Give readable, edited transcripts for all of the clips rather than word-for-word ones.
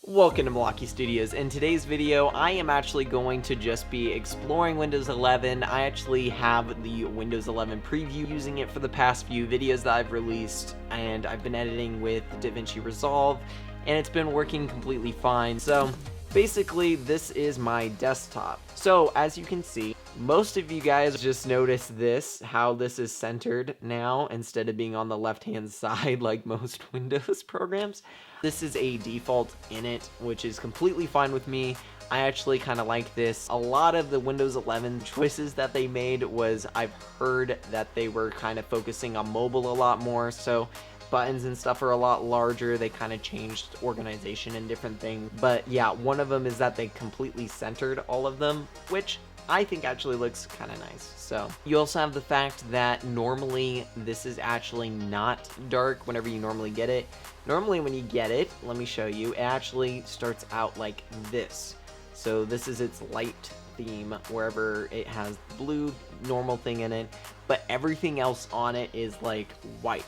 Welcome to Malaky Studios. In today's video, I am actually going to just be exploring Windows 11. I actually have the Windows 11 preview, using it for the past few videos that I've released, and I've been editing with DaVinci Resolve, and it's been working completely fine. So basically, this is my desktop. So as you can see, most of you guys just noticed this, how this is centered now instead of being on the left-hand side like most Windows programs. This is a default in it, which is completely fine with me. I actually kind of like this. A lot of the Windows 11 choices that they made was, I've heard that they were kind of focusing on mobile a lot more, so buttons and stuff are a lot larger. They kind of changed organization and different things. But yeah, one of them is that they completely centered all of them, which I think actually looks kind of nice. So you also have the fact that normally this is actually not dark whenever you normally get it. Normally when you get it, let me show you, it actually starts out like this. So this is its light theme, wherever it has blue normal thing in it, but everything else on it is like white,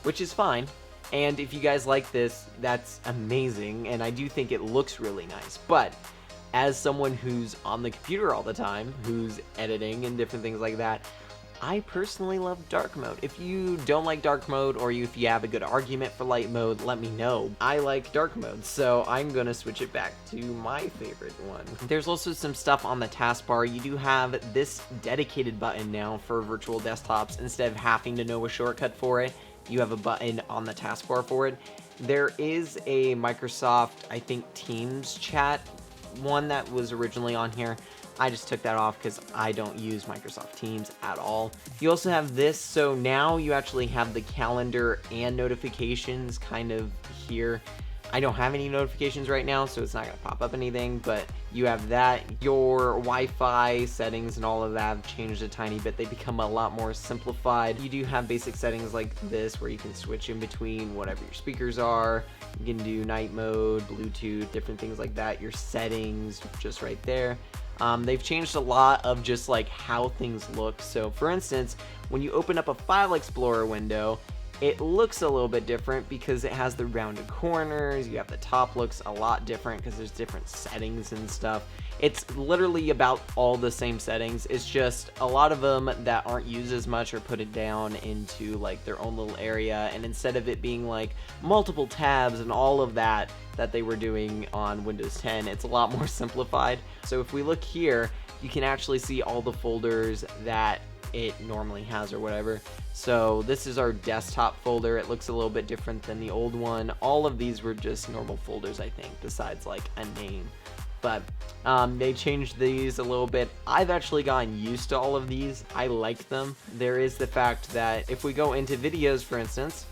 which is fine. And if you guys like this, that's amazing, and I do think it looks really nice. But as someone who's on the computer all the time, who's editing and different things like that, I personally love dark mode. If you don't like dark mode, or if you have a good argument for light mode, let me know. I like dark mode, so I'm gonna switch it back to my favorite one. There's also some stuff on the taskbar. You do have this dedicated button now for virtual desktops. Instead of having to know a shortcut for it, you have a button on the taskbar for it. There is a Microsoft, I think, Teams chat one that was originally on here. I just took that off because I don't use Microsoft Teams at all. You also have this, so now you actually have the calendar and notifications kind of here. I don't have any notifications right now, so it's not going to pop up anything, but you have that. Your Wi-Fi settings and all of that have changed a tiny bit. They become a lot more simplified. You do have basic settings like this, where you can switch in between whatever your speakers are. You can do night mode, Bluetooth, different things like that. Your settings, just right there. They've changed a lot of just like how things look. So for instance, when you open up a File Explorer window, it looks a little bit different because it has the rounded corners. You have the top looks a lot different because there's different settings and stuff. It's literally about all the same settings. It's just a lot of them that aren't used as much are put it down into like their own little area. And instead of it being like multiple tabs and all of that they were doing on Windows 10, it's a lot more simplified. So if we look here, you can actually see all the folders that it normally has or whatever. So this is our desktop folder. It looks a little bit different than the old one. All of these were just normal folders, I think, besides like a name. But they changed these a little bit. I've actually gotten used to all of these. I like them. There is the fact that if we go into videos, for instance,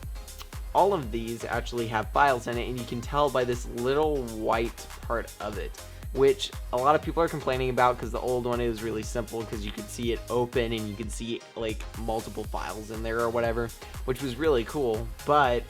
all of these actually have files in it, and you can tell by this little white part of it, which a lot of people are complaining about because the old one is really simple because you could see it open and you could see like multiple files in there or whatever, which was really cool. But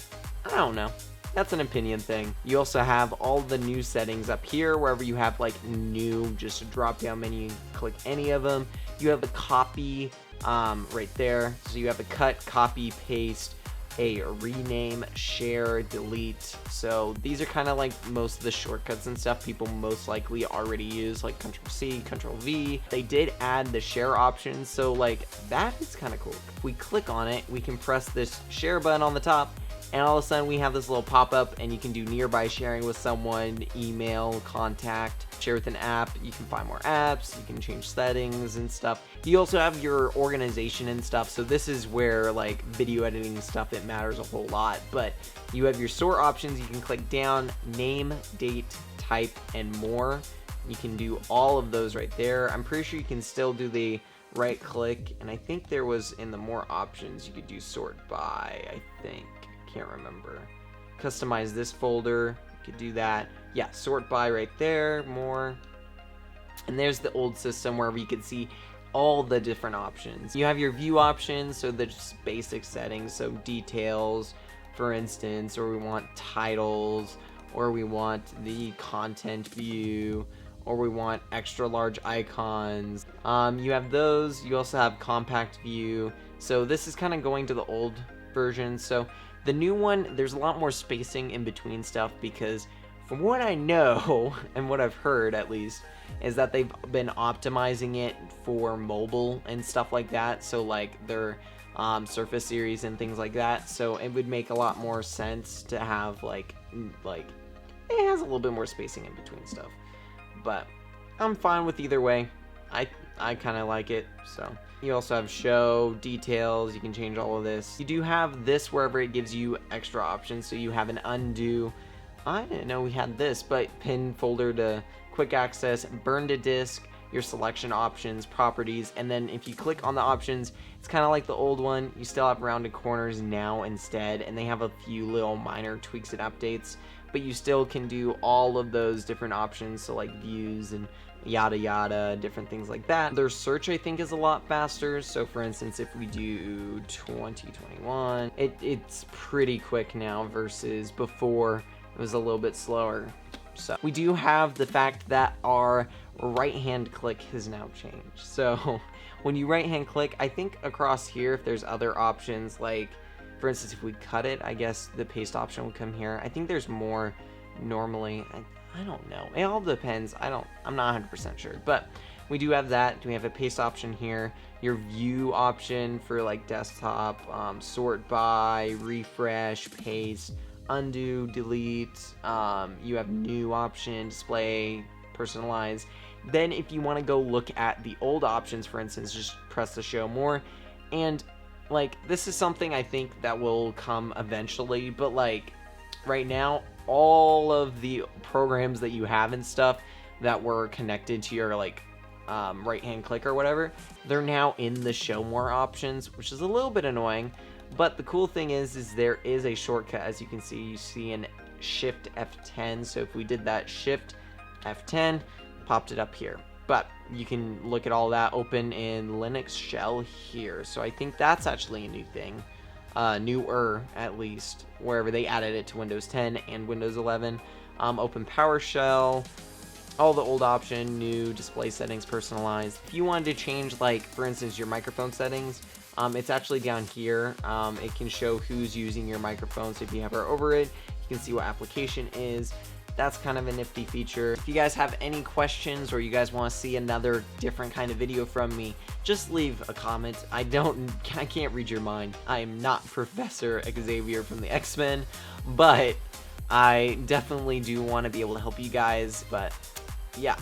I don't know, that's an opinion thing. You also have all the new settings up here. Wherever you have like new, just a drop down menu, click any of them. You have the copy right there, so you have a cut, copy, paste, a rename, share, delete. So these are kind of like most of the shortcuts and stuff people most likely already use, like Ctrl+C, Ctrl+V. They did add the share option, so like that is kind of cool. If we click on it, we can press this share button on the top, and all of a sudden we have this little pop-up, and you can do nearby sharing with someone, email, contact, share with an app. You can find more apps, you can change settings and stuff. You also have your organization and stuff, so this is where like video editing and stuff, it matters a whole lot. But you have your sort options. You can click down, name, date, type, and more. You can do all of those right there. I'm pretty sure you can still do the right click, and I think there was in the more options you could do sort by, I think. Can't remember. Customize this folder, you could do that. Yeah, sort by right there, more. And there's the old system wherever you could see all the different options. You have your view options, so the just basic settings, so details, for instance, or we want titles, or we want the content view, or we want extra large icons. You have those. You also have compact view. So this is kind of going to the old version. So the new one, there's a lot more spacing in between stuff because from what I know, and what I've heard at least, is that they've been optimizing it for mobile and stuff like that. So like their Surface series and things like that. So it would make a lot more sense to have like it has a little bit more spacing in between stuff. But I'm fine with either way. I kind of like it. So you also have show, details, you can change all of this. You do have this wherever it gives you extra options. So you have an undo. I didn't know we had this, but pin folder to quick access, burn to disk, your selection options, properties, and then if you click on the options, it's kind of like the old one. You still have rounded corners now instead, and they have a few little minor tweaks and updates, but you still can do all of those different options, so like views and yada yada, different things like that. Their search, I think, is a lot faster. So for instance, if we do 2021, it's pretty quick now versus before it was a little bit slower. So we do have the fact that our right hand click has now changed. So when you right hand click, I think across here, if there's other options, like for instance, if we cut it, I guess the paste option would come here. I think there's more normally. I don't know. It all depends. I'm not 100% sure, but we do have that. We have a paste option here, your view option for like desktop, sort by, refresh, paste, undo, delete. You have new option, display, personalize. Then if you want to go look at the old options, for instance, just press the show more. And like this is something I think that will come eventually, but like right now, all of the programs that you have and stuff that were connected to your like right hand click or whatever, they're now in the show more options, which is a little bit annoying. But the cool thing is there is a shortcut. As you can see, you see an Shift F10. So if we did that Shift F10, popped it up here. But you can look at all that open in Linux shell here. So I think that's actually a new thing. Newer, at least, wherever they added it to Windows 10 and Windows 11. Open PowerShell, all the old option, new display settings, personalized. If you wanted to change, like, for instance, your microphone settings, it's actually down here. It can show who's using your microphone. So if you hover over it, you can see what application is. That's kind of a nifty feature. If you guys have any questions or you guys want to see another different kind of video from me, just leave a comment. I can't read your mind. I am not Professor Xavier from the X-Men, but I definitely do want to be able to help you guys. But yeah,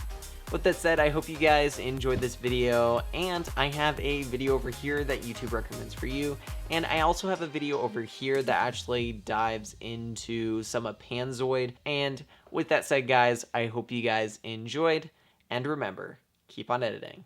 with that said, I hope you guys enjoyed this video, and I have a video over here that YouTube recommends for you, and I also have a video over here that actually dives into some of Panzoid. And with that said, guys, I hope you guys enjoyed, and remember, keep on editing.